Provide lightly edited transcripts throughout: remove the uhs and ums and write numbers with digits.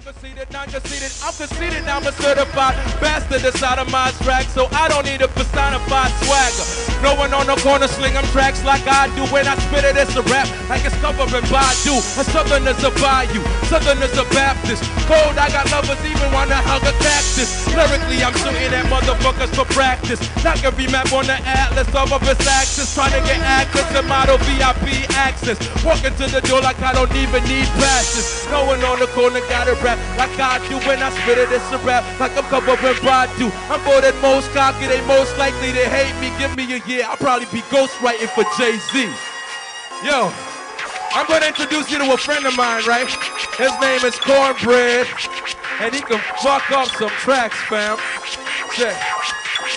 I'm conceited, I'm a certified bastard inside of my track, so I don't need a personified swagger. No one on the corner slinging tracks like I do. When I spit it, it's a rap like it's covering Badu. A Southerners a Bayou, Southerners a Baptist. Cold, I got lovers even wanna hug a cactus. Lyrically, I'm shooting at motherfuckers for practice. Knock every map on the atlas of its axis. Trying to get actors and model VIP access. Walking to the door like I don't even need passes. No one on the corner gotta rap like I do. When I spit it, it's a rap like I'm covering Badu. I'm voted most cocky, they most likely to hate me. Give me a year, I'll probably be ghostwriting for Jay-Z. Yo, I'm gonna introduce you to a friend of mine, right? His name is Cornbread, and he can fuck up some tracks, fam. Check.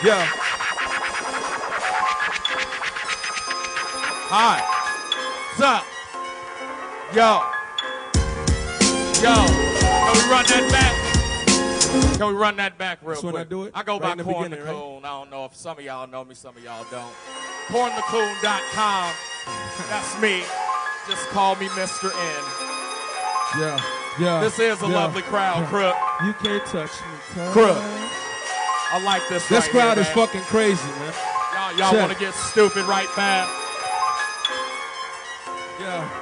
Yo. Hi. What's up? Yo. Can we run that back? Can we run that back real quick? I go by Corn the Coon. I don't know if some of y'all know me, some of y'all don't. CornTheCoon.com. That's me. Just call me Mr. N. Yeah. This is a lovely crowd, Crook. You can't touch me, Crook. I like this. This right crowd here, is fucking crazy, man. Y'all want to get stupid right back? Yeah.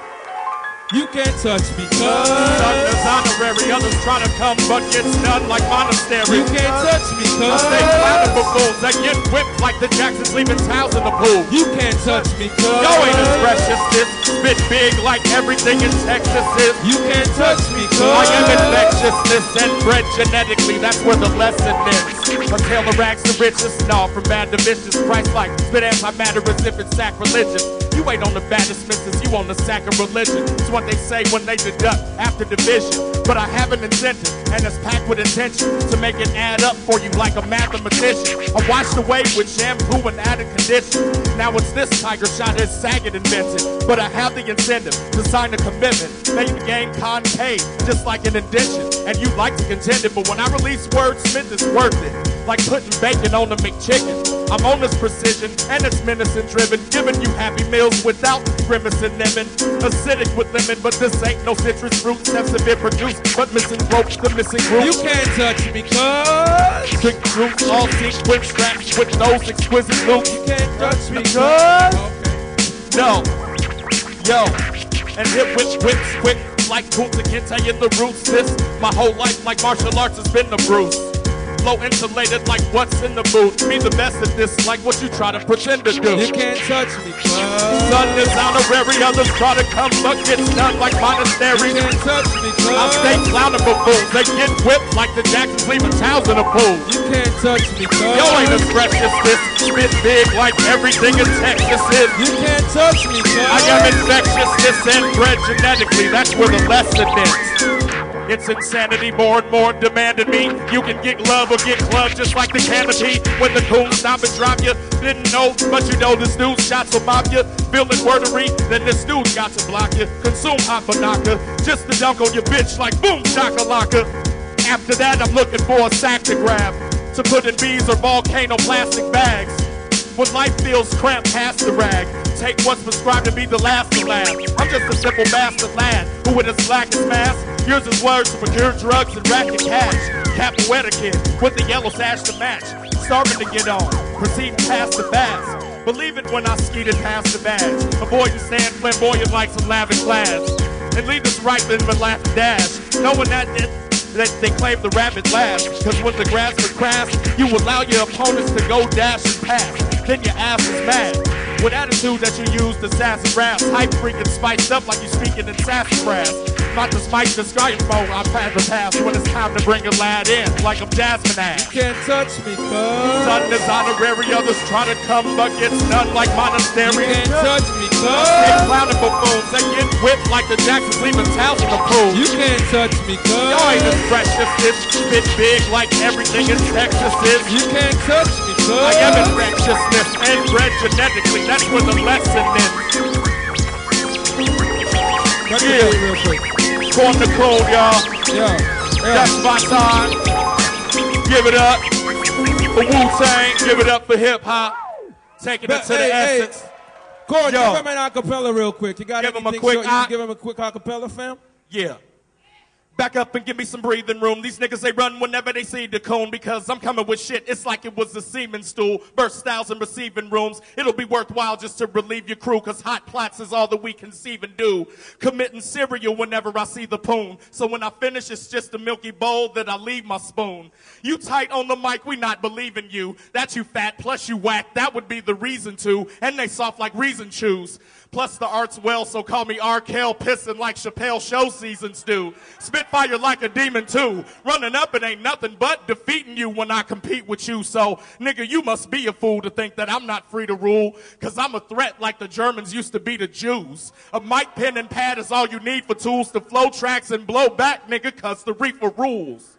You can't touch me, cuz. Sun is honorary, others try to come, but gets none like monastery. You can't touch me, cuz. They flatter for fools that get whipped like the Jacksons leaving towels in the pool. You can't touch me, cuz. Yo ain't as fresh as this. Spit big like everything in Texas is. You can't touch me, cuz. I am infectiousness and bred genetically, that's where the lesson is. A tale of rags to riches, no, from bad to vicious. Christ like, spit antimatter as if it's sacrilegious. You ain't on the baddest misses, you on the sack of religion. It's what they say when they deduct after division. But I have an incentive, and it's packed with intention to make it add up for you like a mathematician. I washed away with shampoo and added condition. Now it's this tiger shot his Saget invented. But I have the incentive to sign a commitment. Make the game concave, just like an addition. And you like to contend it, but when I release wordsmith, it's worth it. Like putting bacon on the McChicken. I'm on this precision, and it's menacing driven. Giving you happy meals without grimace and lemon. Acidic with lemon, but this ain't no citrus fruit. Steps have been produced, but missing ropes, the missing group. You can't touch me, cuz. Trick troops, all sequin straps with those exquisite loops. You can't touch me, cuz. Okay. No. Yo. And hit whips quick like Kunta Kinte in the roots. This, my whole life like martial arts has been the bruise. Flow insulated like what's in the booth. Be the best at this like what you try to pretend to do. You can't touch me, cuz. Sun is honorary, others try to come but gets done like monastery. You can't touch me, cuz. I stay clowning for fools. They get whipped like the Jacksons leaving towels in a pool. You can't touch me, cuz. Yo ain't as fresh as this. Spit big like everything in Texas is. You can't touch me, cuz. I am infectiousness and bred genetically. That's where the lesson is. It's insanity, more and more demanding me. You can get love or get clubbed just like the canopy. When the coon stop and drop you, didn't know, but you know this dude's shots will mob you. Feeling wordery, then this dude's got to block you. Consume hot banaka, just to dunk on your bitch like boom shakalaka. After that, I'm looking for a sack to grab, to put in bees or volcano plastic bags. When life feels cramped, pass the rag. Take what's prescribed to be the last to last. I'm just a simple bastard lad who with his blackest mask uses words to procure drugs and racket cash. Capoeira kid with the yellow sash to match. Starving to get on, proceeding past the fast. Believe it when I skeeted past the badge. Avoid to stand flamboyant like some lavish lads. And leave this right then but laugh and dash. Knowing that they claim the rabbit last. Cause when the grass is crass, you allow your opponents to go dash and pass. Then your ass is mad. With attitude that you use to sass and raps. Hype freaking spiced up like you speaking in sassafras. Not to spike the sky phone, I pass the pass when it's time to bring a lad in, like I'm Jasmine ass. You can't touch me, cuz. Sun is honorary, others try to come, but gets none like monastery. You can't touch me, cuz. They clowning buffoons that get whipped like the Jacksons leaving towels in the pool. You can't touch me, cuz. Y'all ain't as fresh as this. Spit big like everything in Texas is. You can't touch me, cuz. I am infectiousness and bred genetically. That's where the lesson is. Cut the beat real quick. Corn the Coon, y'all. Yeah. That's my time. Give it up for Wu-Tang. Give it up for hip-hop. Taking it to the essence. Corn, give him an acapella real quick. You got give him anything a quick you give him a quick acapella, fam? Yeah. Back up and give me some breathing room. These niggas, they run whenever they see the cone because I'm coming with shit. It's like it was a semen stool. Burst styles in receiving rooms. It'll be worthwhile just to relieve your crew because hot plots is all that we conceive and do. Committing cereal whenever I see the poon. So when I finish, it's just a milky bowl that I leave my spoon. You tight on the mic, we not believing you. That you fat, plus you whack, that would be the reason to. And they soft like reason chews. Plus the art's well, so call me R. Kell, pissing like Chappelle show seasons do. Spitfire like a demon too. Running up, it ain't nothing but defeating you when I compete with you. So, nigga, you must be a fool to think that I'm not free to rule. Cause I'm a threat like the Germans used to be the Jews. A mic, pen, and pad is all you need for tools to flow tracks and blow back, nigga, cause the reefer rules.